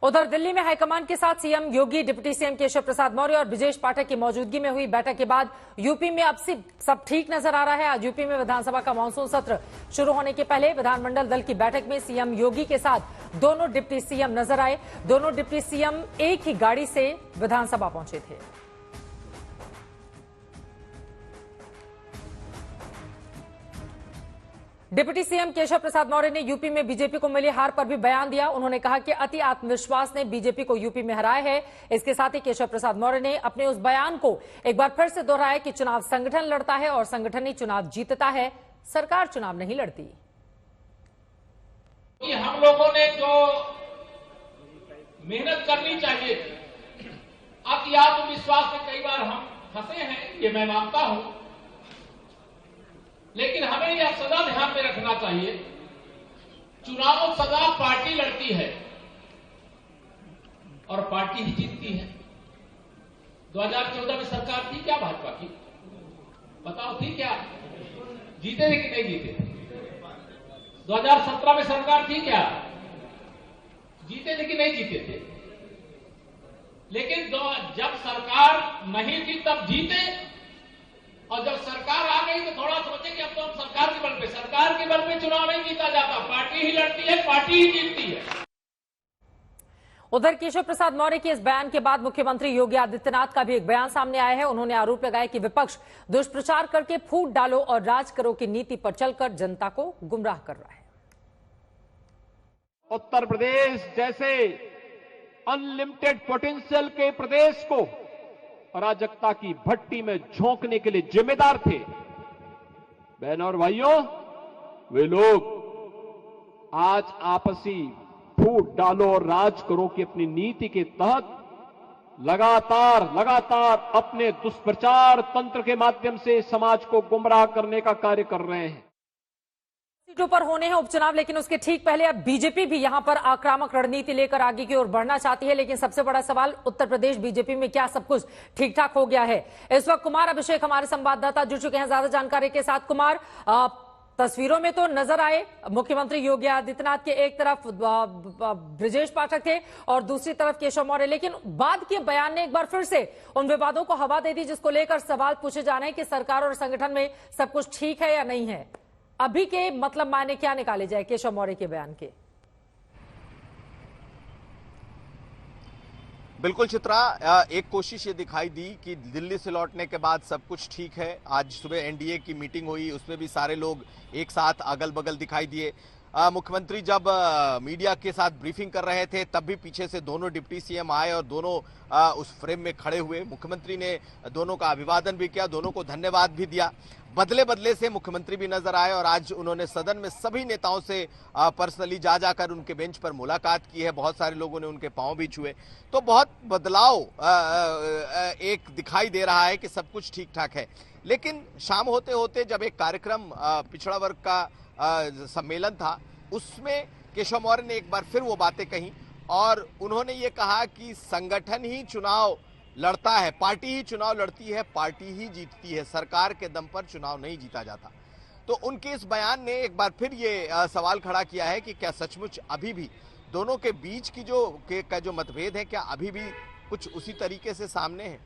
उधर दिल्ली में हाईकमान के साथ सीएम योगी, डिप्टी सीएम केशव प्रसाद मौर्य और ब्रिजेश पाठक की मौजूदगी में हुई बैठक के बाद यूपी में अब से सब ठीक नजर आ रहा है। आज यूपी में विधानसभा का मानसून सत्र शुरू होने के पहले विधानमंडल दल की बैठक में सीएम योगी के साथ दोनों डिप्टी सीएम नजर आए। दोनों डिप्टी सीएम एक ही गाड़ी से विधानसभा पहुंचे थे। डिप्टी सीएम केशव प्रसाद मौर्य ने यूपी में बीजेपी को मिली हार पर भी बयान दिया। उन्होंने कहा कि अति आत्मविश्वास ने बीजेपी को यूपी में हराया है। इसके साथ ही केशव प्रसाद मौर्य ने अपने उस बयान को एक बार फिर से दोहराया कि चुनाव संगठन लड़ता है और संगठन ही चुनाव जीतता है, सरकार चुनाव नहीं लड़ती। हम लोगों ने जो मेहनत करनी चाहिए, अति आत्मविश्वास में कई बार हम फंसे हैं, ये मैं मानता हूं, लेकिन हमें यह सदा ध्यान में रखना चाहिए, चुनाव सदा पार्टी लड़ती है और पार्टी ही जीतती है। 2014 में सरकार थी क्या भाजपा की? बताओ थी क्या? जीते थे कि नहीं जीते थे? 2017 में सरकार थी क्या? जीते थे कि नहीं जीते थे? लेकिन जब सरकार नहीं थी तब जीते, और जब सरकार आ गई तो थोड़ा सोचे कि अब तो हम सरकार के बल पे चुनाव नहीं जीता जाता, पार्टी ही लड़ती है, पार्टी ही जीतती है। उधर केशव प्रसाद मौर्य के इस बयान के बाद मुख्यमंत्री योगी आदित्यनाथ का भी एक बयान सामने आया है। उन्होंने आरोप लगाया कि विपक्ष दुष्प्रचार करके फूट डालो और राज करो की नीति पर चलकर जनता को गुमराह कर रहा है। उत्तर प्रदेश जैसे अनलिमिटेड पोटेंशियल के प्रदेश को अराजकता की भट्टी में झोंकने के लिए जिम्मेदार थे। बहनों और भाइयों, वे लोग आज आपसी फूट डालो और राज करो की अपनी नीति के तहत लगातार अपने दुष्प्रचार तंत्र के माध्यम से समाज को गुमराह करने का कार्य कर रहे हैं। सीटों पर होने हैं उपचुनाव, लेकिन उसके ठीक पहले अब बीजेपी भी यहां पर आक्रामक रणनीति लेकर आगे की ओर बढ़ना चाहती है। लेकिन सबसे बड़ा सवाल, उत्तर प्रदेश बीजेपी में क्या सब कुछ ठीक ठाक हो गया है? इस वक्त कुमार अभिषेक हमारे संवाददाता जुड़ चुके हैं ज्यादा जानकारी के साथ। कुमार, तस्वीरों में तो नजर आए मुख्यमंत्री योगी आदित्यनाथ के एक तरफ ब्रिजेश पाठक थे और दूसरी तरफ केशव मौर्य, लेकिन बाद के बयान ने एक बार फिर से उन विवादों को हवा दे दी जिसको लेकर सवाल पूछे जा रहे हैं कि सरकार और संगठन में सब कुछ ठीक है या नहीं है। अभी के मतलब मायने क्या निकाले जाए केशव मौर्य के बयान के? बिल्कुल चित्रा, एक कोशिश ये दिखाई दी कि दिल्ली से लौटने के बाद सब कुछ ठीक है। आज सुबह एनडीए की मीटिंग हुई, उसमें भी सारे लोग एक साथ अगल बगल दिखाई दिए। मुख्यमंत्री जब मीडिया के साथ ब्रीफिंग कर रहे थे तब भी पीछे से दोनों डिप्टी सीएम आए और दोनों उस फ्रेम में खड़े हुए। मुख्यमंत्री ने दोनों का अभिवादन भी किया, दोनों को धन्यवाद भी दिया। बदले बदले से मुख्यमंत्री भी नजर आए और आज उन्होंने सदन में सभी नेताओं से पर्सनली जाकर उनके बेंच पर मुलाकात की है। बहुत सारे लोगों ने उनके पांव भी छुए। तो बहुत बदलाव एक दिखाई दे रहा है कि सब कुछ ठीक ठाक है। लेकिन शाम होते होते जब एक कार्यक्रम पिछड़ा वर्ग का सम्मेलन था, उसमें केशव मौर्य ने एक बार फिर वो बातें कही और उन्होंने ये कहा कि संगठन ही चुनाव लड़ता है, पार्टी ही चुनाव लड़ती है, पार्टी ही जीतती है, सरकार के दम पर चुनाव नहीं जीता जाता। तो उनके इस बयान ने एक बार फिर ये सवाल खड़ा किया है कि क्या सचमुच अभी भी दोनों के बीच की जो मतभेद है, क्या अभी भी कुछ उसी तरीके से सामने है?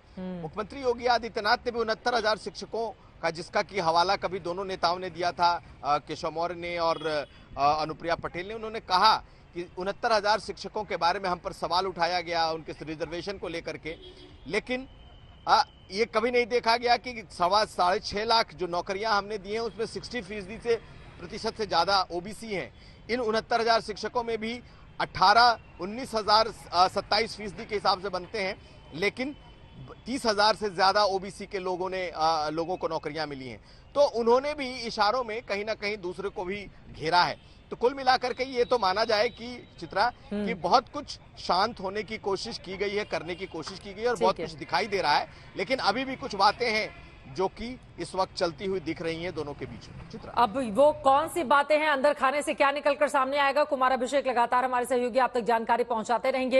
मुख्यमंत्री योगी आदित्यनाथ ने भी 69,000 शिक्षकों का, जिसका कि हवाला कभी दोनों नेताओं ने दिया था, केशव मौर्य ने और अनुप्रिया पटेल ने, उन्होंने कहा कि 69,000 शिक्षकों के बारे में हम पर सवाल उठाया गया उनके रिजर्वेशन को लेकर के, लेकिन ये कभी नहीं देखा गया कि 6.5 लाख जो नौकरियां हमने दी हैं उसमें 60% से ज्यादा ओबीसी हैं। इन 69,000 शिक्षकों में भी 19,000 27% के हिसाब से बनते हैं, लेकिन 30,000 से ज्यादा ओबीसी के लोगों को नौकरियां मिली हैं। तो उन्होंने भी इशारों में कहीं ना कहीं दूसरे को भी घेरा है। तो कुल मिलाकर के ये तो माना जाए कि चित्रा कि बहुत कुछ शांत होने की कोशिश की गई है, करने की कोशिश की गई है और बहुत कुछ दिखाई दे रहा है, लेकिन अभी भी कुछ बातें हैं जो कि इस वक्त चलती हुई दिख रही हैं दोनों के बीच में। चित्रा, अब वो कौन सी बातें हैं, अंदर खाने से क्या निकलकर सामने आएगा? कुमार अभिषेक लगातार हमारे सहयोगी आप तक जानकारी पहुंचाते रहेंगे।